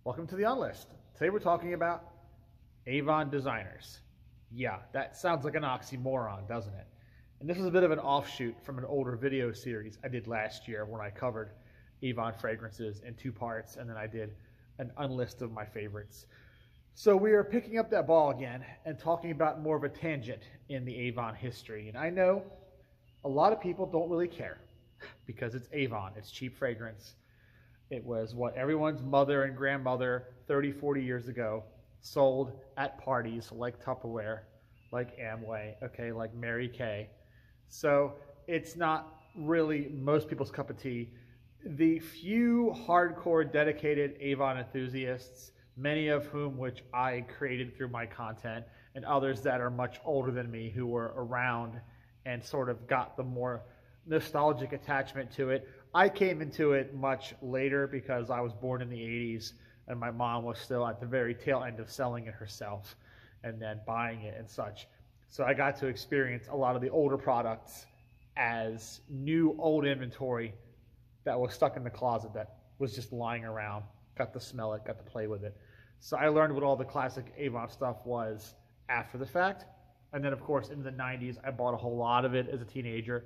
Welcome to the Unlist. Today we're talking about Avon Designers. Yeah, that sounds like an oxymoron, doesn't it? And this is a bit of an offshoot from an older video series I did last year when I covered Avon fragrances in two parts, and then I did an unlist of my favorites. So we are picking up that ball again and talking about more of a tangent in the Avon history. And I know a lot of people don't really care because it's Avon, it's cheap fragrance. It was what everyone's mother and grandmother 30, 40 years ago sold at parties like Tupperware, like Amway, okay, like Mary Kay. So it's not really most people's cup of tea. The few hardcore dedicated Avon enthusiasts, many of whom which I created through my content, and others that are much older than me who were around and sort of got the more nostalgic attachment to it. I came into it much later because I was born in the 80s and my mom was still at the very tail end of selling it herself and then buying it and such. So I got to experience a lot of the older products as new old inventory that was stuck in the closet that was just lying around. Got to smell it, got to play with it. So I learned what all the classic Avon stuff was after the fact. And then, of course, in the 90s, I bought a whole lot of it as a teenager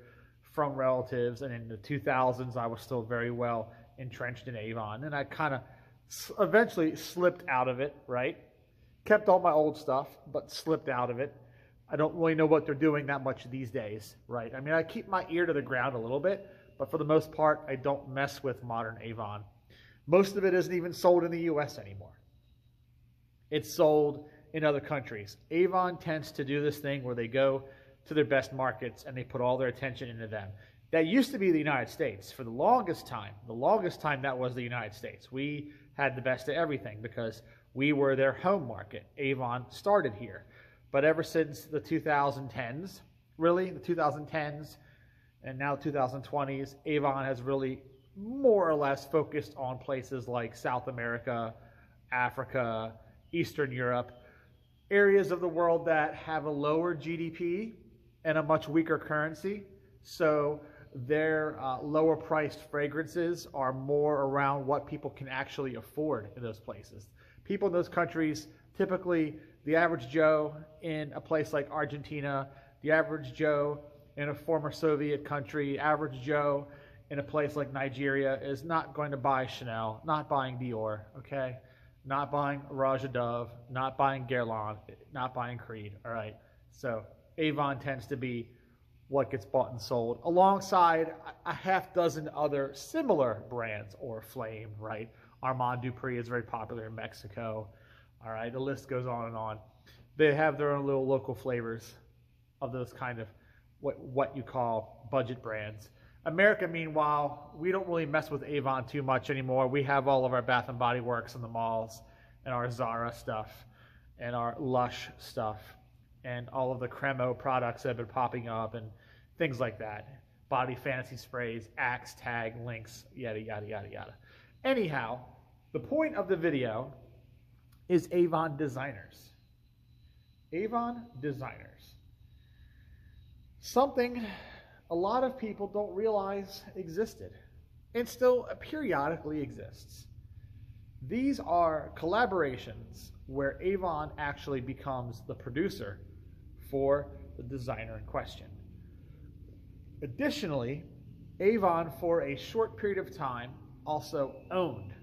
from relatives. And in the 2000s, I was still very well entrenched in Avon. And I kind of eventually slipped out of it, right? Kept all my old stuff, but slipped out of it. I don't really know what they're doing that much these days, right? I mean, I keep my ear to the ground a little bit, but for the most part, I don't mess with modern Avon. Most of it isn't even sold in the US anymore. It's sold in other countries. Avon tends to do this thing where they go to their best markets and they put all their attention into them. That used to be the United States for the longest time. The longest time that was the United States. We had the best of everything because we were their home market. Avon started here. But ever since the 2010s, really, the 2010s and now 2020s, Avon has really more or less focused on places like South America, Africa, Eastern Europe, areas of the world that have a lower GDP and a much weaker currency. So their lower priced fragrances are more around what people can actually afford in those places. People in those countries, typically the average Joe in a place like Argentina, the average Joe in a former Soviet country, average Joe in a place like Nigeria is not going to buy Chanel, not buying Dior, okay? Not buying Raja Dove, not buying Guerlain, not buying Creed, all right? So Avon tends to be what gets bought and sold alongside a half dozen other similar brands or flame, right? Armand Dupree is very popular in Mexico, all right? The list goes on and on. They have their own little local flavors of those kind of what you call budget brands. America, meanwhile, we don't really mess with Avon too much anymore. We have all of our Bath & Body Works in the malls and our Zara stuff and our Lush stuff and all of the Cremo products that have been popping up and things like that. Body Fantasy sprays, Axe, Tag, Lynx, yada, yada, yada, yada. Anyhow, the point of the video is Avon Designers. Avon Designers. Something a lot of people don't realize existed and still periodically exists. These are collaborations where Avon actually becomes the producer for the designer in question. Additionally, Avon for a short period of time also owned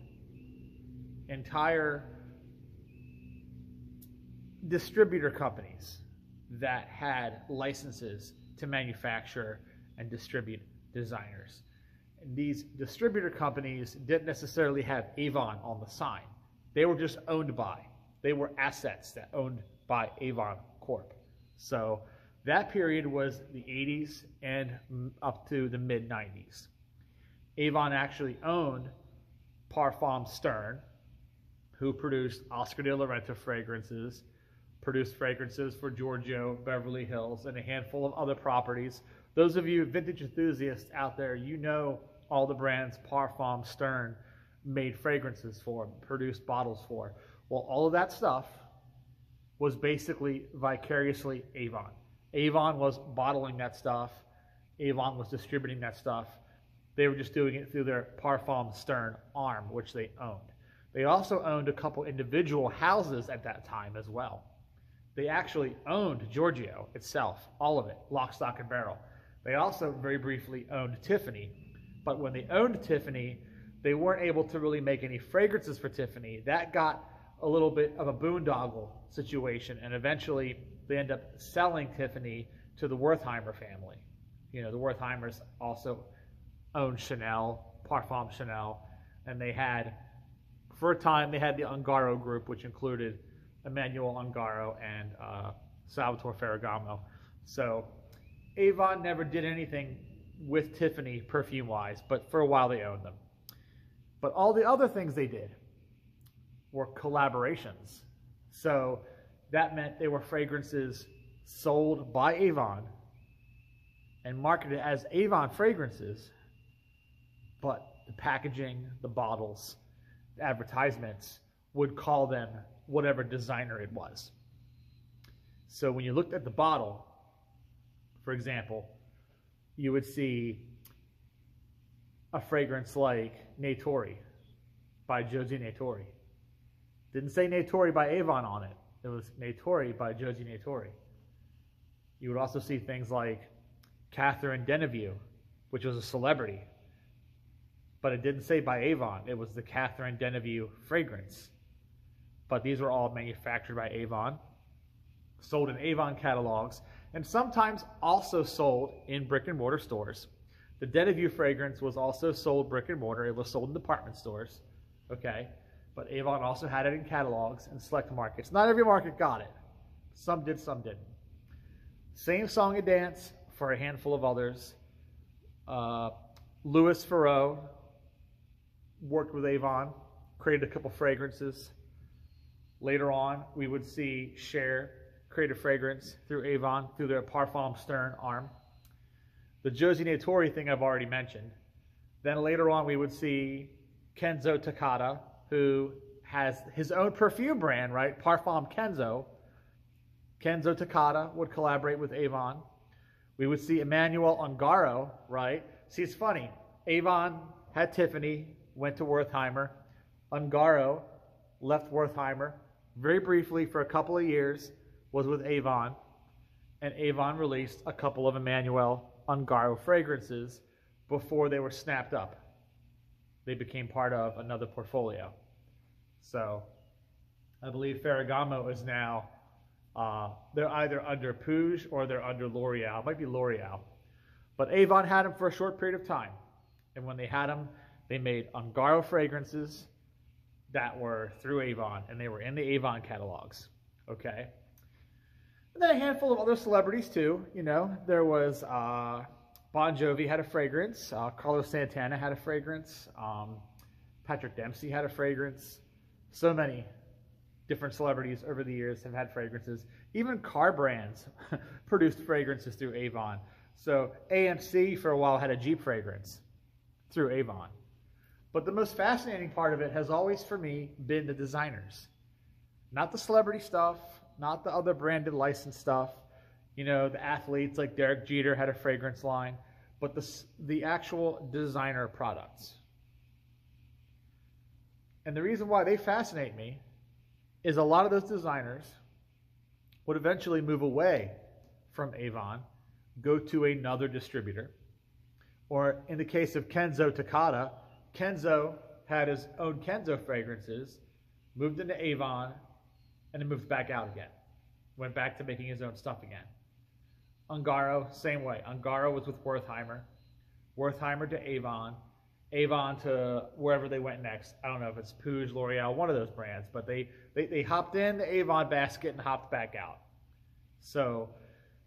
entire distributor companies that had licenses to manufacture and distribute designers. And these distributor companies didn't necessarily have Avon on the sign. They were just owned by. They were assets that owned by Avon Corp. So that period was the 80s and up to the mid-90s. Avon actually owned Parfum Stern, who produced Oscar de la Renta fragrances, produced fragrances for Giorgio, Beverly Hills, and a handful of other properties. Those of you vintage enthusiasts out there, you know all the brands Parfum Stern made fragrances for, produced bottles for. Well, all of that stuff was basically vicariously Avon. Avon was bottling that stuff. Avon was distributing that stuff. They were just doing it through their Parfum Stern arm, which they owned. They also owned a couple individual houses at that time as well. They actually owned Giorgio itself, all of it, lock, stock, and barrel. They also very briefly owned Tiffany, but when they owned Tiffany, they weren't able to really make any fragrances for Tiffany. That got a little bit of a boondoggle situation, and eventually they end up selling Tiffany to the Wertheimer family. You know, the Wertheimers also owned Chanel, Parfum Chanel, and they had, for a time, they had the Ungaro group, which included Emmanuel Ungaro and Salvatore Ferragamo. So Avon never did anything with Tiffany perfume-wise, but for a while they owned them. But all the other things they did were collaborations. So that meant they were fragrances sold by Avon and marketed as Avon fragrances, but the packaging, the bottles, the advertisements would call them whatever designer it was. So when you looked at the bottle, for example, you would see a fragrance like Natori by Josie Natori. Didn't say Natori by Avon on it. It was Natori by Josie Natori. You would also see things like Catherine Deneuve, which was a celebrity, but it didn't say by Avon. It was the Catherine Deneuve fragrance. But these were all manufactured by Avon, sold in Avon catalogs, and sometimes also sold in brick and mortar stores. The Deneuve fragrance was also sold brick and mortar. It was sold in department stores, okay? But Avon also had it in catalogs and select markets. Not every market got it. Some did, some didn't. Same song and dance for a handful of others. Louis Farreau worked with Avon, created a couple fragrances. Later on, we would see Cher create a fragrance through Avon, through their Parfum Stern arm. The Josie Natori thing I've already mentioned. Then later on, we would see Kenzo Takada, who has his own perfume brand, right? Parfum Kenzo. Kenzo Takada would collaborate with Avon. We would see Emmanuel Ungaro, right? See, it's funny. Avon had Tiffany, went to Wertheimer. Ungaro left Wertheimer very briefly for a couple of years, was with Avon, and Avon released a couple of Emmanuel Ungaro fragrances before they were snapped up. They became part of another portfolio. So I believe Ferragamo is now, they're either under Puig or they're under L'Oreal. It might be L'Oreal. But Avon had them for a short period of time. And when they had them, they made Ungaro fragrances that were through Avon, and they were in the Avon catalogs, okay? And then a handful of other celebrities too, you know. There was Bon Jovi had a fragrance, Carlos Santana had a fragrance, Patrick Dempsey had a fragrance. So many different celebrities over the years have had fragrances. Even car brands produced fragrances through Avon. So AMC for a while had a Jeep fragrance through Avon. But the most fascinating part of it has always, for me, been the designers. Not the celebrity stuff, not the other branded licensed stuff. You know, the athletes like Derek Jeter had a fragrance line, but the actual designer products. And the reason why they fascinate me is a lot of those designers would eventually move away from Avon, go to another distributor. Or in the case of Kenzo Takada, Kenzo had his own Kenzo fragrances, moved into Avon, and then moved back out again. Went back to making his own stuff again. Ungaro, same way. Ungaro was with Wertheimer. Wertheimer to Avon. Avon to wherever they went next. I don't know if it's Puig, L'Oreal, one of those brands. But they hopped in the Avon basket and hopped back out. So,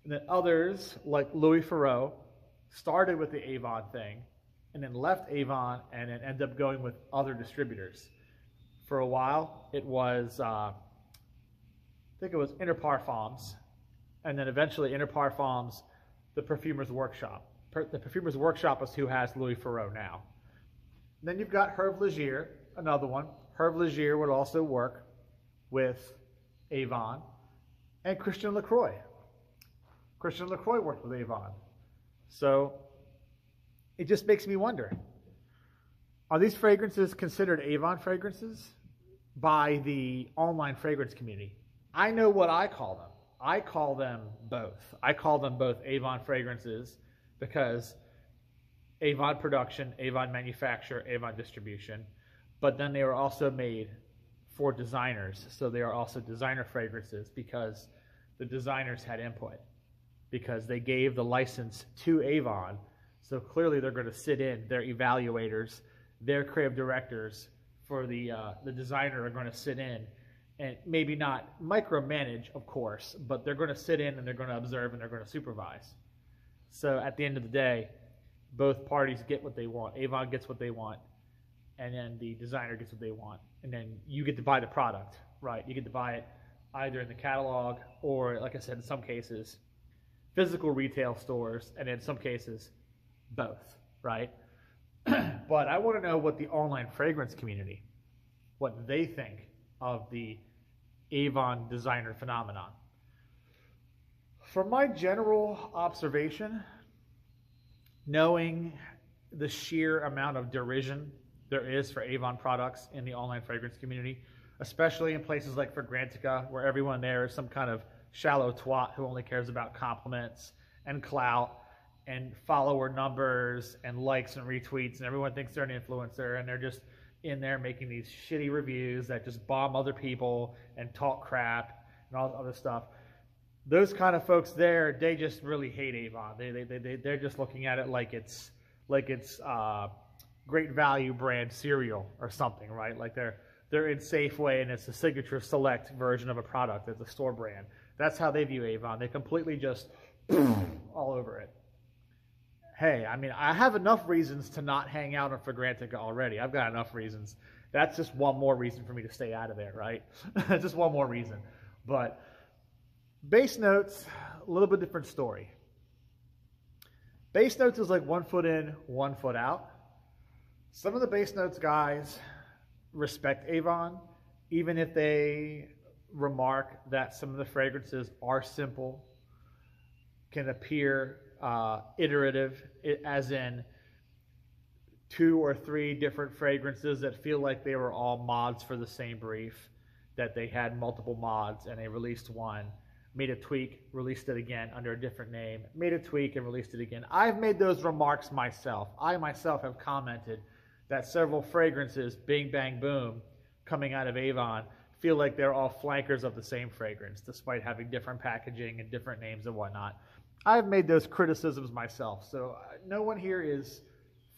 and then others, like Louis Farreau, started with the Avon thing, and then left Avon and then ended up going with other distributors. For a while, it was, I think it was Interparfums, and then eventually Interparfums, the Perfumer's Workshop. The Perfumer's Workshop is who has Louis Farreau now. And then you've got Herve Guerlain, another one. Herve Guerlain would also work with Avon, and Christian Lacroix. Christian Lacroix worked with Avon. So it just makes me wonder, are these fragrances considered Avon fragrances? by the online fragrance community. I know what I call them. I call them both. I call them both Avon fragrances because Avon production, Avon manufacture, Avon distribution, but then they are also made for designers. So they are also designer fragrances because the designers had input, because they gave the license to Avon. So clearly they're going to sit in, their evaluators, their creative directors for the designer are going to sit in and maybe not micromanage, of course, but they're going to sit in and they're going to observe and they're going to supervise. So at the end of the day, both parties get what they want. Avon gets what they want, and then the designer gets what they want. And then you get to buy the product, right? You get to buy it either in the catalog or, like I said, in some cases, physical retail stores, and in some cases, both, right? But I want to know what the online fragrance community, what they think of the Avon designer phenomenon. From my general observation, knowing the sheer amount of derision there is for Avon products in the online fragrance community, especially in places like Fragrantica, where everyone there is some kind of shallow twat who only cares about compliments and clout and follower numbers and likes and retweets, and everyone thinks they're an influencer, and they're just in there making these shitty reviews that just bomb other people and talk crap and all this other stuff. Those kind of folks there, they just really hate Avon. They're just looking at it like it's great value brand cereal or something, right? Like they're in Safeway and it's a Signature Select version of a product. It's a store brand. That's how they view Avon. They completely just all over it. Hey, I mean, I have enough reasons to not hang out on Fragrantica already. I've got enough reasons. That's just one more reason for me to stay out of there, right? Just one more reason. But Base Notes, a little bit different story. Base Notes is like 1 foot in, 1 foot out. Some of the Base Notes guys respect Avon, even if they remark that some of the fragrances are simple, can appear iterative, as in 2 or 3 different fragrances that feel like they were all mods for the same brief, that they had multiple mods and they released one, made a tweak, released it again under a different name, made a tweak and released it again. I've made those remarks myself. I myself have commented that several fragrances, bing, bang, boom, coming out of Avon, feel like they're all flankers of the same fragrance, despite having different packaging and different names and whatnot. I've made those criticisms myself, so no one here is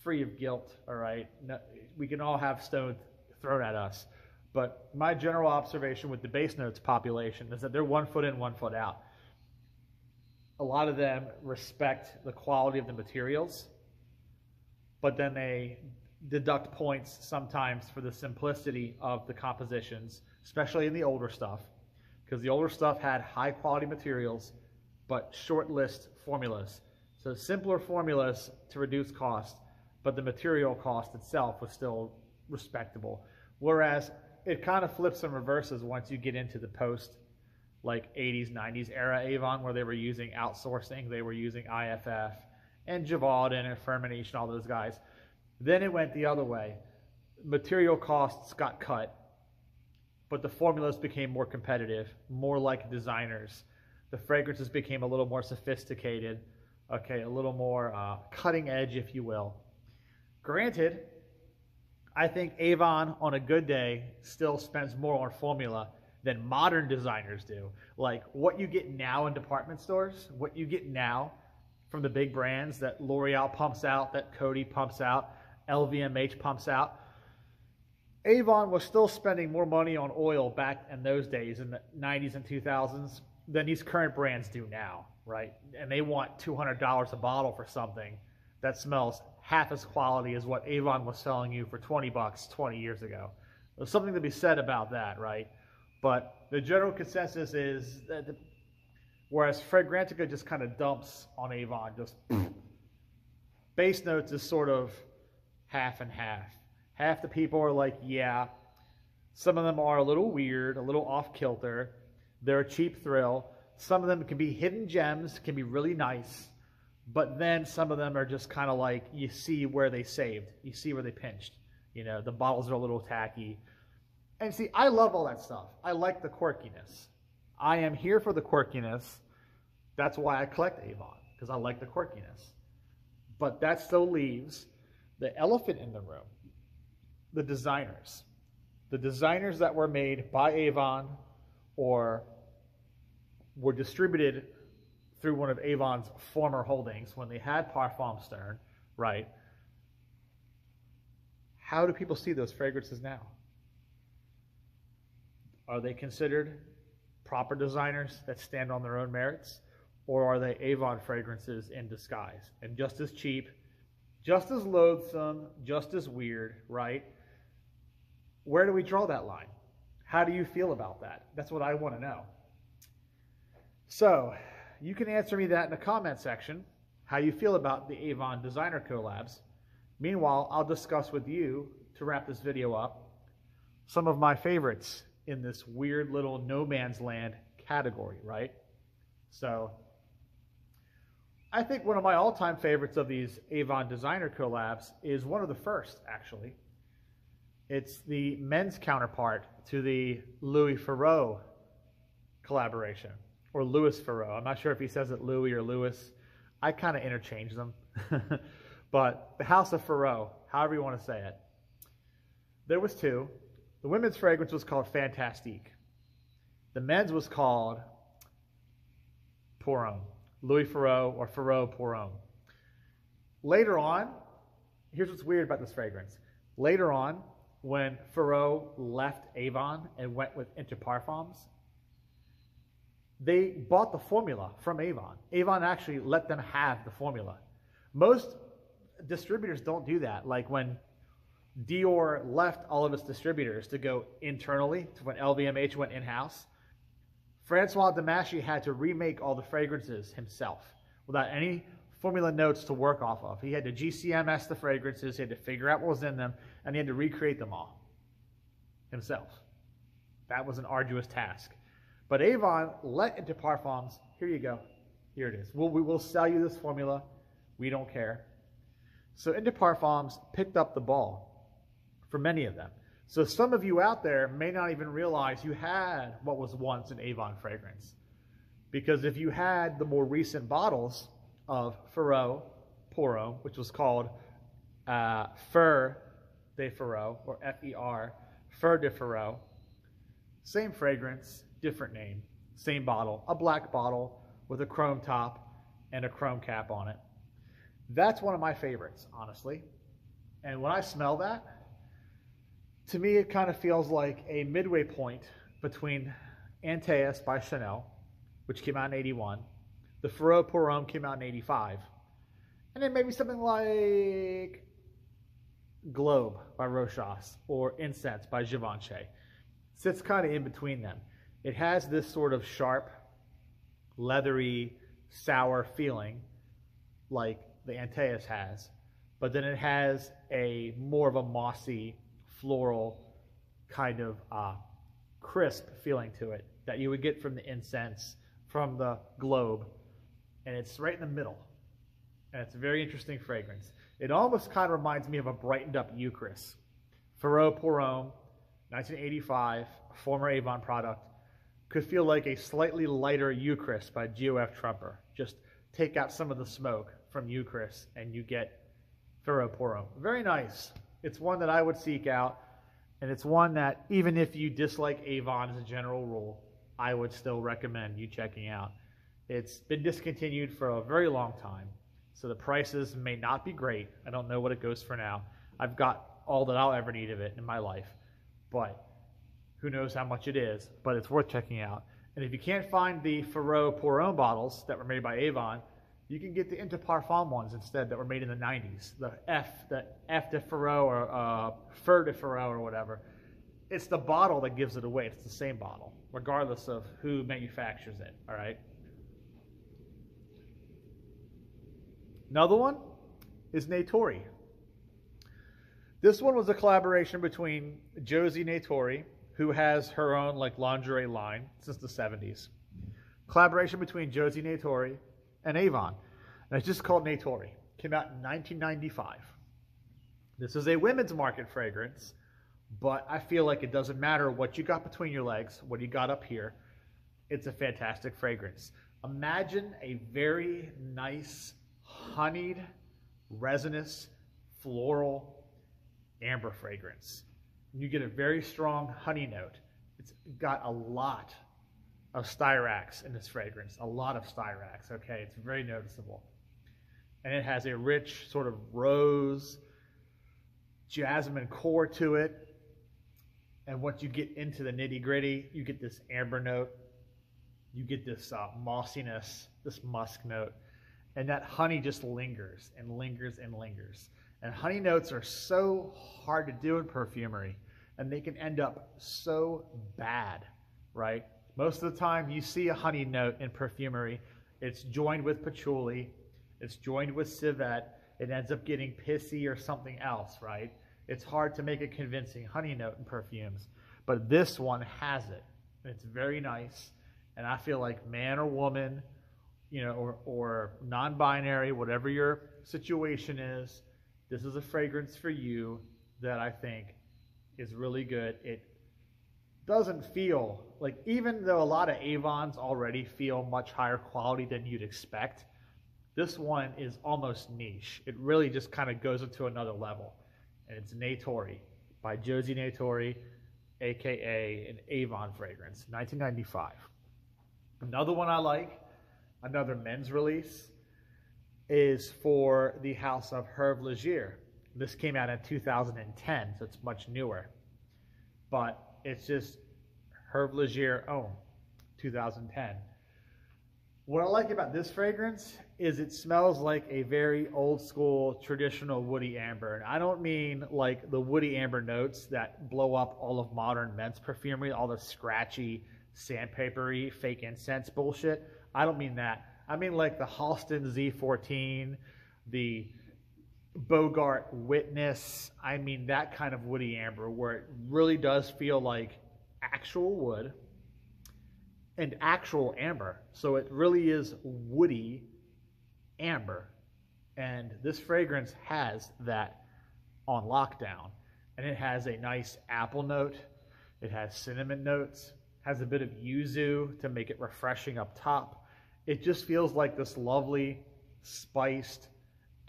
free of guilt, all right? No, we can all have stones thrown at us. But my general observation with the Base Notes population is that they're 1 foot in, 1 foot out. A lot of them respect the quality of the materials, but then they deduct points sometimes for the simplicity of the compositions, especially in the older stuff, because the older stuff had high quality materials, but short list formulas. So simpler formulas to reduce cost, but the material cost itself was still respectable. Whereas it kind of flips and reverses once you get into the post like 80s, 90s era Avon, where they were using outsourcing, they were using IFF and Givaudan and Firmenich and all those guys. Then it went the other way. Material costs got cut, but the formulas became more competitive, more like designers. The fragrances became a little more sophisticated, okay, a little more cutting edge, if you will. Granted, I think Avon, on a good day, still spends more on formula than modern designers do. Like what you get now in department stores, what you get now from the big brands that L'Oreal pumps out, that Coty pumps out, LVMH pumps out. Avon was still spending more money on oil back in those days, in the 90s and 2000s, than these current brands do now, right? And they want $200 a bottle for something that smells half as quality as what Avon was selling you for 20 bucks 20 years ago. There's something to be said about that, right? But the general consensus is that whereas Fragrantica just kind of dumps on Avon, just Base Notes is sort of half and half. Half the people are like, yeah, some of them are a little weird, a little off kilter. They're a cheap thrill. Some of them can be hidden gems, can be really nice. But then some of them are just kind of like, you see where they saved. You see where they pinched. You know, the bottles are a little tacky. And see, I love all that stuff. I like the quirkiness. I am here for the quirkiness. That's why I collect Avon, because I like the quirkiness. But that still leaves the elephant in the room, the designers. The designers that were made by Avon or were distributed through one of Avon's former holdings when they had Parfum Stern, right? How do people see those fragrances now? Are they considered proper designers that stand on their own merits? Or are they Avon fragrances in disguise? And just as cheap, just as loathsome, just as weird, right? Where do we draw that line? How do you feel about that? That's what I want to know. So, you can answer me that in the comment section, how you feel about the Avon designer collabs. Meanwhile, I'll discuss with you, to wrap this video up, some of my favorites in this weird little no man's land category, right? So, I think one of my all-time favorites of these Avon designer collabs is one of the first, actually. It's the men's counterpart to the Louis Farreau collaboration, or Louis Farreau. I'm not sure if he says it Louis or Louis. I kind of interchange them. But the House of Farreau, however you want to say it. There was two. The women's fragrance was called Fantastique. The men's was called Pour Homme. Louis Farreau or Farreau Pour Homme. Later on, here's what's weird about this fragrance. Later on, when Farreau left Avon and went with Interparfums, they bought the formula from Avon. Avon actually let them have the formula. Most distributors don't do that. Like when Dior left all of its distributors to go internally, to when LVMH went in-house, Francois Damasci had to remake all the fragrances himself without any formula notes to work off of. He had to GCMS the fragrances, he had to figure out what was in them, and he had to recreate them all himself. That was an arduous task. But Avon let Interparfums, here you go, here it is. We will sell you this formula, we don't care. So Interparfums picked up the ball for many of them. So some of you out there may not even realize you had what was once an Avon fragrance. Because if you had the more recent bottles of Farreau Pour Homme, which was called Fer de Farreau, or F-E-R, Fer de Farreau, same fragrance, different name, same bottle, a black bottle with a chrome top and a chrome cap on it. That's one of my favorites, honestly. And when I smell that, to me it kind of feels like a midway point between Antaeus by Chanel, which came out in 81, the Farreau Pour Homme came out in 85, and then maybe something like Globe by Rochas or Incense by Givenchy. Sits kind of in between them. It has this sort of sharp, leathery, sour feeling like the Antaeus has, but then it has a more of a mossy, floral, kind of crisp feeling to it that you would get from the Incense, from the Globe, and it's right in the middle. And it's a very interesting fragrance. It almost kind of reminds me of a brightened up Eucharist. Farreau Pour Homme, 1985, former Avon product, could feel like a slightly lighter Eucharist by G.O.F. Trumper. Just take out some of the smoke from Eucharist and you get Farreau Pour Homme. Very nice. It's one that I would seek out, and it's one that even if you dislike Avon as a general rule, I would still recommend you checking out. It's been discontinued for a very long time, so the prices may not be great. I don't know what it goes for now. I've got all that I'll ever need of it in my life, but who knows how much it is, but it's worth checking out. And if you can't find the Farreau Pour Homme bottles that were made by Avon, you can get the Interparfum ones instead that were made in the 90s. The F de Farreau or Fer de Farreau or whatever. It's the bottle that gives it away. It's the same bottle, regardless of who manufactures it, all right? Another one is Natori. This one was a collaboration between Josie Natori, who has her own like lingerie line since the 70s. Collaboration between Josie Natori and Avon. And it's just called Natori. Came out in 1995. This is a women's market fragrance, but I feel like it doesn't matter what you got between your legs, what you got up here. It's a fantastic fragrance. Imagine a very nice, honeyed, resinous, floral amber fragrance. You get a very strong honey note. It's got a lot of styrax in this fragrance, a lot of styrax, okay? It's very noticeable. And it has a rich sort of rose, jasmine core to it. And once you get into the nitty gritty, you get this amber note. You get this mossiness, this musk note. And that honey just lingers and lingers and lingers. And honey notes are so hard to do in perfumery. And they can end up so bad, right? Most of the time you see a honey note in perfumery, it's joined with patchouli, it's joined with civet, it ends up getting pissy or something else, right? It's hard to make a convincing honey note in perfumes, but this one has it, and it's very nice, and I feel like man or woman, you know, or non-binary, whatever your situation is, this is a fragrance for you that I think is really good. It doesn't feel like, even though a lot of Avons already feel much higher quality than you'd expect, this one is almost niche. It really just kind of goes into another level. And it's Natori by Josie Natori, aka an Avon fragrance, 1995. Another one I like, another men's release, is for the house of Herve Guerlain. This came out in 2010, so it's much newer. But it's just Herve Guerlain Homme, 2010. What I like about this fragrance is it smells like a very old school traditional woody amber. And I don't mean like the woody amber notes that blow up all of modern men's perfumery, all the scratchy, sandpapery, fake incense bullshit. I don't mean that. I mean like the Halston Z14, the Bogart Witness. I mean that kind of woody amber where it really does feel like actual wood and actual amber. So it really is woody amber. And this fragrance has that on lockdown. And it has a nice apple note. It has cinnamon notes. Has a bit of yuzu to make it refreshing up top. It just feels like this lovely spiced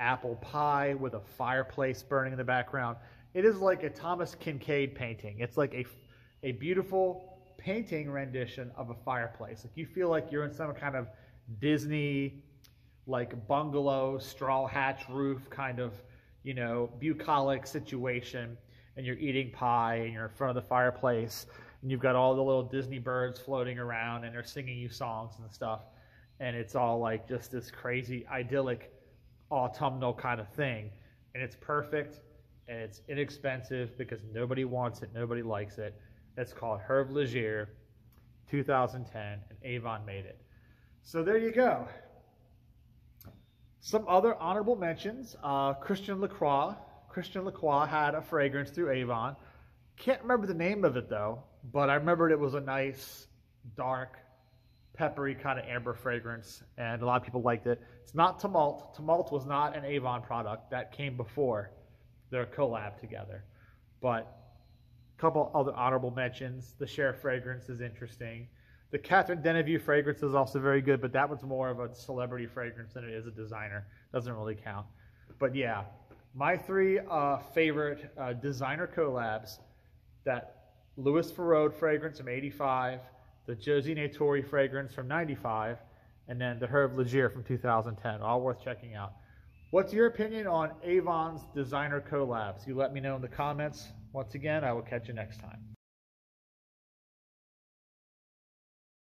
apple pie with a fireplace burning in the background. It is like a Thomas Kinkade painting. It's like a beautiful painting rendition of a fireplace. Like you feel like you're in some kind of Disney like bungalow, straw hatch roof kind of, you know, bucolic situation, and you're eating pie and you're in front of the fireplace and you've got all the little Disney birds floating around and they're singing you songs and stuff, and it's all like just this crazy idyllic autumnal kind of thing. And it's perfect and it's inexpensive because nobody wants it, nobody likes it. It's called Herve Guerlain, 2010, and Avon made it. So there you go. Some other honorable mentions. Christian Lacroix. Christian Lacroix had a fragrance through Avon. Can't remember the name of it though, but I remembered it was a nice, dark, peppery kind of amber fragrance, and a lot of people liked it. It's not Tumult. Tumult was not an Avon product. That came before their collab together. But couple other honorable mentions. The Cher fragrance is interesting. The Catherine Deneuve fragrance is also very good, but that one's more of a celebrity fragrance than it is a designer. Doesn't really count. But yeah, my three favorite designer collabs: that Louis Farode fragrance from 85, the Josie Natori fragrance from 95, and then the Herve Guerlain from 2010. All worth checking out. What's your opinion on Avon's designer collabs? You let me know in the comments. Once again, I will catch you next time.